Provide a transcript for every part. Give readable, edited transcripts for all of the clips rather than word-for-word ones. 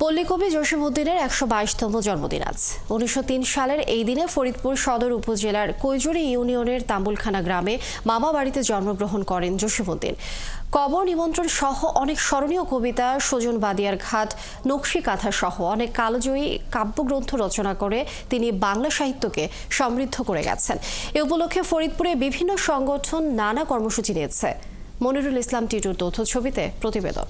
পল্লীকবি জসিমউদ্দিনের ১২২তম জন্মদিন আজ। ১৯০৩ সালের এই দিনে ফরিদপুর সদর উপজেলার কৈজুরি ইউনিয়নের তাম্বুলখানা গ্রামে মামা বাড়িতে জন্মগ্রহণ করেন জসিমউদ্দিন। কবর নিমন্ত্রণ সহ অনেক স্মরণীয় কবিতা, সুজন বাদিয়ার ঘাট, নকশি কাঁথা সহ অনেক কালজয়ী কাব্যগ্রন্থ রচনা করে তিনি বাংলা সাহিত্যকে সমৃদ্ধ করে গেছেন। এ উপলক্ষে ফরিদপুরে বিভিন্ন সংগঠন নানা কর্মসূচি নিয়েছে। মনিরুল ইসলাম টিটুর তথ্য ছবিতে প্রতিবেদন।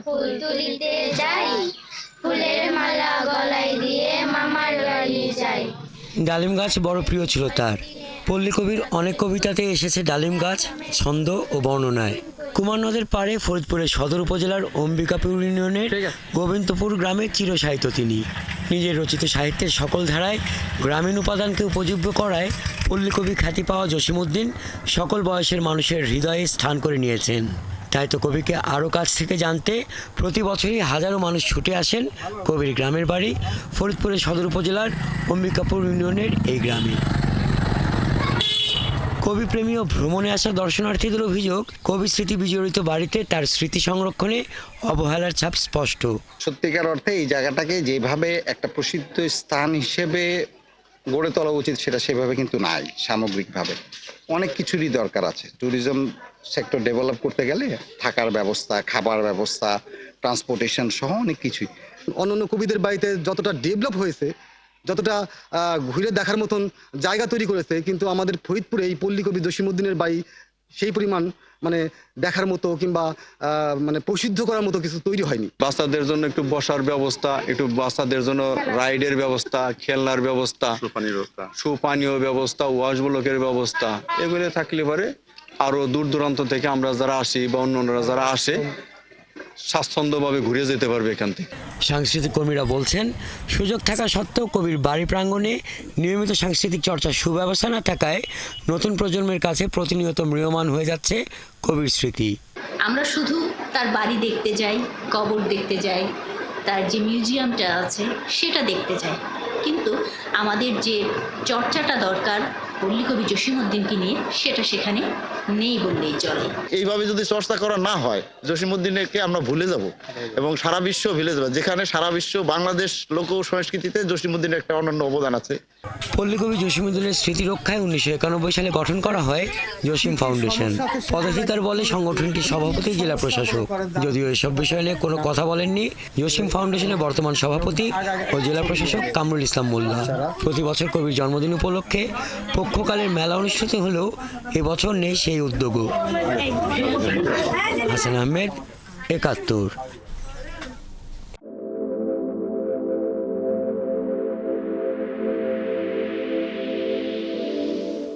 ফুল তুলিতে যাই, ফুলের মালা গলায় দিয়ে মামার বাড়ি যাই। ডালিম গাছ বড় প্রিয় ছিল তার। পল্লীকবির অনেক কবিতাতে এসেছে ডালিম গাছ ছন্দ ও বর্ণনায়। কুমার নদের পাড়ে ফরিদপুরের সদর উপজেলার অম্বিকাপুর ইউনিয়নের গোবিন্দপুর গ্রামের চিরসাহিত্য তিনি। নিজের রচিত সাহিত্যের সকল ধারায় গ্রামীণ উপাদানকে উপজীব্য করায় পল্লীকবি খ্যাতি পাওয়া জসিমউদ্দিন সকল বয়সের মানুষের হৃদয়ে স্থান করে নিয়েছেন। তাই তো কবিকে আরও কাছ থেকে জানতে প্রতি বছরই হাজারো মানুষ ছুটে আসেন কবির গ্রামের বাড়ি ফরিদপুরের সদর উপজেলার অম্বিকাপুর ইউনিয়নের এই গ্রামে। কবিপ্রেমী ও ভ্রমণে আসা দর্শনার্থীদের অভিযোগ, কবি স্মৃতি বিজড়িত বাড়িতে তার স্মৃতি সংরক্ষণে অবহেলার ছাপ স্পষ্ট। সত্যিকার অর্থে এই জায়গাটাকে যেভাবে একটা প্রসিদ্ধ স্থান হিসেবে গড়ে তোলা উচিত সেটা সেভাবে কিন্তু নাই। সামগ্রিকভাবে অনেক কিছুরই দরকার আছে। ট্যুরিজম সেক্টর ডেভেলপ করতে গেলে থাকার ব্যবস্থা, খাবার ব্যবস্থা, ট্রান্সপোর্টেশন সহ অনেক কিছুই। অন্যান্য কবিদের বাড়িতে যতটা ডেভেলপ হয়েছে, যতটা ঘুরে দেখার মতন জায়গা তৈরি করেছে, কিন্তু আমাদের ফরিদপুরে এই পল্লীকবি জসিমউদ্দিনের বাড়ি সেই পরিমাণ দেখার মতো কিংবা প্রসিদ্ধ করার মতো কিছু তৈরি হয়নি। বাচ্চাদের জন্য একটু বসার ব্যবস্থা, একটু বাচ্চাদের জন্য রাইডের ব্যবস্থা, খেলনার ব্যবস্থা, সুপানীয় ব্যবস্থা, ওয়াশ ব্লকের ব্যবস্থা, এগুলো থাকলে পরে আরো দূর দূরান্ত থেকে আমরা যারা আসি বা অন্যরা যারা আসে স্বাচ্ছন্দ্যভাবে ঘুরে যেতে পারবে এখান থেকে। সাংস্কৃতিক কর্মীরা বলছেন, সুযোগ থাকা সত্ত্বেও কবির বাড়ি প্রাঙ্গণে নিয়মিত সাংস্কৃতিক চর্চার সুব্যবস্থা না থাকায় নতুন প্রজন্মের কাছে প্রতিনিয়ত ম্রিয়মাণ হয়ে যাচ্ছে কবির স্মৃতি। আমরা শুধু তার বাড়ি দেখতে যাই, কবর দেখতে যাই, তার যে মিউজিয়ামটা আছে সেটা দেখতে যাই, কিন্তু আমাদের যে চর্চাটা দরকার পল্লীকবি জসিমউদ্দিনকে নিয়ে সেটা সেখানে নেই বললেই চলে। এইভাবে যদি চর্চা করা না হয় জসিমউদ্দিনকে আমরা ভুলে যাব এবং সারা বিশ্ব ভুলে যাবে, যেখানে সারা বিশ্ব বাংলাদেশ লোক সংস্কৃতিতে জসিমউদ্দিনের একটা অনন্য অবদান আছে। পল্লীকবি জসিমউদ্দিনের স্মৃতি রক্ষায় ১৯৯১ সালে গঠন করা হয় জসিম ফাউন্ডেশন। পদাধিকার বলে সংগঠনটির সভাপতি জেলা প্রশাসক। যদিও এসব বিষয় নিয়ে কোনো কথা বলেননি জসিম ফাউন্ডেশনের বর্তমান সভাপতি ও জেলা প্রশাসক কামরুল ইসলাম মোল্লা। প্রতি বছর কবির জন্মদিন উপলক্ষে পক্ষকালের মেলা অনুষ্ঠিত হলেও এবছর নেই সেই উদ্যোগও। হাসান আহমেদ, ৭১।